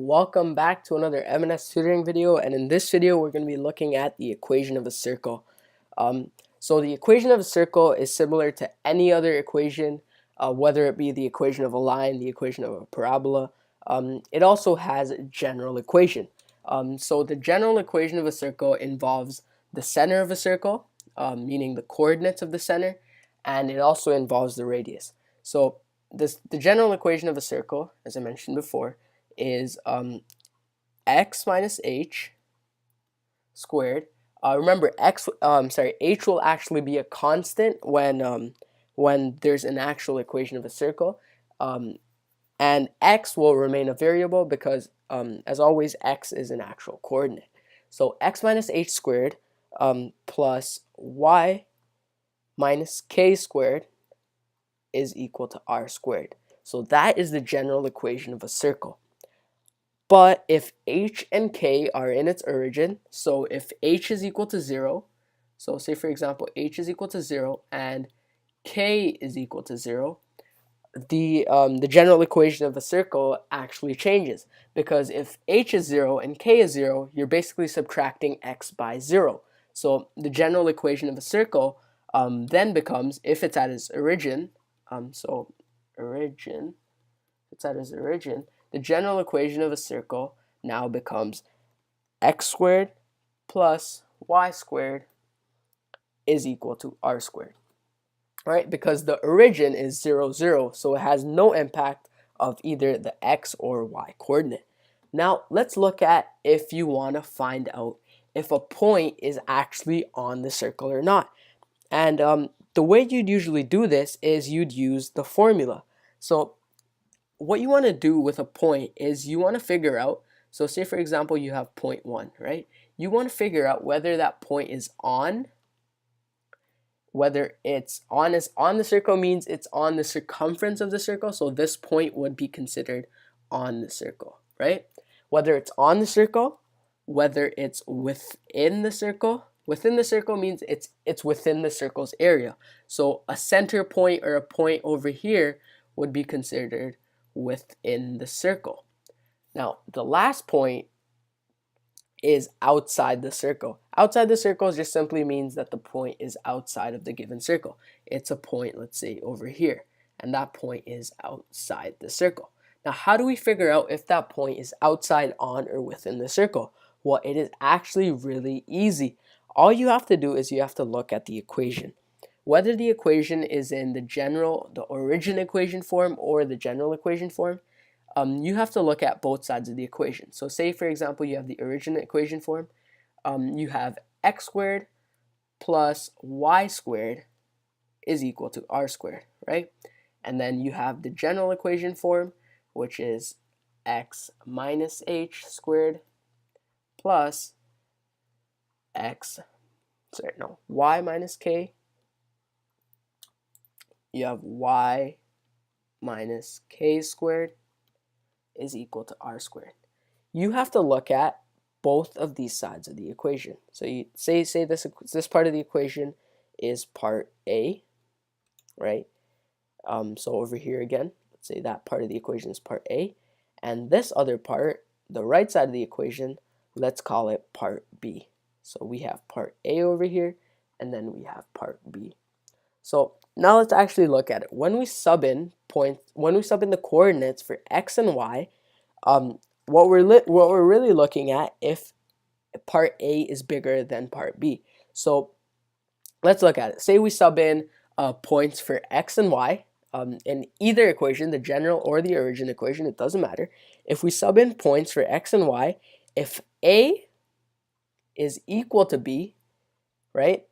welcome back to another M&S tutoring video, and in this video we're going to be looking at the equation of a circle. So the equation of a circle is similar to any other equation, whether it be the equation of a line, the equation of a parabola. It also has a general equation. So the general equation of a circle involves the center of a circle, meaning the coordinates of the center, and it also involves the radius. So the general equation of a circle, as I mentioned before, is x minus h squared. Remember, h will actually be a constant when there's an actual equation of a circle, and x will remain a variable because, as always, x is an actual coordinate. So x minus h squared plus y minus k squared is equal to r squared. So that is the general equation of a circle. But if h and k are in its origin, so if h is equal to 0, so say for example h is equal to 0 and k is equal to 0, the general equation of a circle actually changes, because if h is 0 and k is 0, you're basically subtracting x by 0. So the general equation of a circle then becomes, if it's at its origin, the general equation of a circle now becomes x squared plus y squared is equal to r squared. Right? Because the origin is 0, 0, so it has no impact of either the x or y coordinate. Now let's look at if you want to find out if a point is actually on the circle or not. And the way you'd usually do this is you'd use the formula. So what you want to do with a point is you want to figure out, so say for example you have point 1, right? You want to figure out whether that point is on, whether it's on the circle means it's on the circumference of the circle, so this point would be considered on the circle, right? Whether it's on the circle, whether it's within the circle. Within the circle means it's within the circle's area. So a center point or a point over here would be considered within the circle. Now the last point is outside the circle. Outside the circle just simply means that the point is outside of the given circle. It's a point, let's say, over here, and that point is outside the circle. Now how do we figure out if that point is outside, on, or within the circle? Well, it is actually really easy. All you have to do is you have to look at the equation. Whether the equation is in the origin equation form or the general equation form, you have to look at both sides of the equation. So say for example you have the origin equation form, you have x squared plus y squared is equal to r squared, right? And then you have the general equation form, which is x minus h squared plus y minus k. You have y minus k squared is equal to r squared. You have to look at both of these sides of the equation. So you say this part of the equation is part A, right? So over here again, let's say that part of the equation is part A, and this other part, the right side of the equation, let's call it part B. So we have part A over here, and then we have part B. So now let's actually look at it. When we sub in the coordinates for x and y, what we're really looking at if part A is bigger than part B. So let's look at it. Say we sub in points for x and y in either equation, the general or the origin equation, it doesn't matter. If we sub in points for x and y, if A is equal to B, right,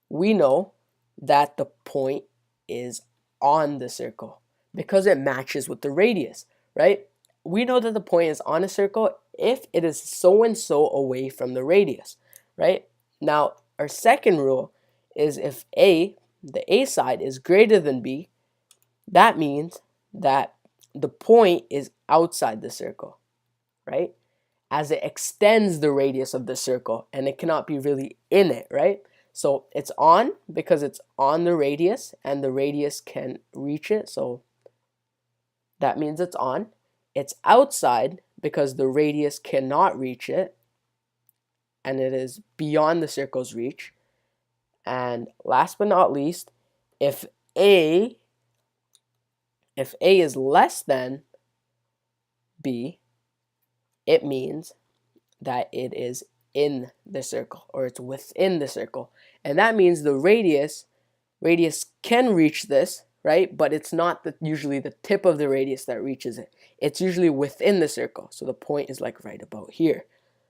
we know that the point is on the circle because it matches with the radius, right? We know that the point is on a circle if it is so and so away from the radius, right? Now our second rule is if the A side is greater than B, that means that the point is outside the circle, right? As it extends the radius of the circle and it cannot be really in it, right? So it's on because it's on the radius and the radius can reach it, so that means it's on. It's outside because the radius cannot reach it, and it is beyond the circle's reach. And last but not least, if A is less than B, it means that it is in the circle, or it's within the circle. And that means the radius can reach this, right? But it's not usually the tip of the radius that reaches it. It's usually within the circle. So the point is like right about here.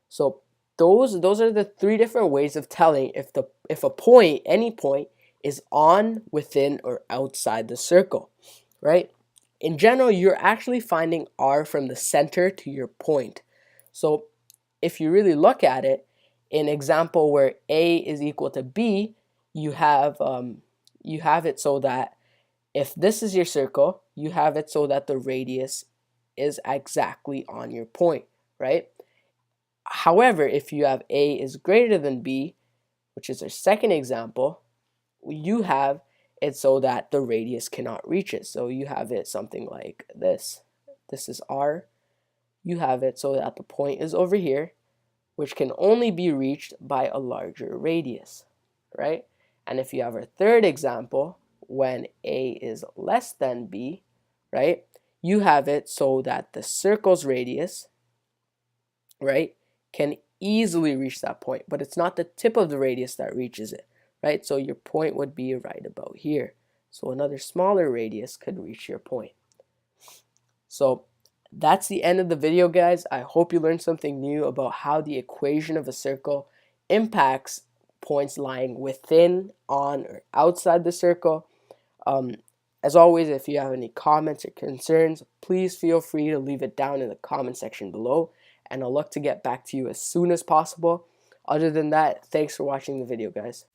So those are the three different ways of telling if a point, any point, is on, within, or outside the circle, right? In general, you're actually finding R from the center to your point. So if you really look at it, in example where A is equal to B, you have it so that if this is your circle, you have it so that the radius is exactly on your point, right? However, if you have A is greater than B, which is our second example, you have it so that the radius cannot reach it. So you have it something like this. This is R. You have it so that the point is over here, which can only be reached by a larger radius, right? And if you have our third example, when A is less than B, right, you have it so that the circle's radius, right, can easily reach that point, but it's not the tip of the radius that reaches it, right? So your point would be right about here. So another smaller radius could reach your point. So that's the end of the video, guys. I hope you learned something new about how the equation of a circle impacts points lying within, on, or outside the circle. As always, if you have any comments or concerns, please feel free to leave it down in the comment section below, and I'll look to get back to you as soon as possible. Other than that, thanks for watching the video, guys.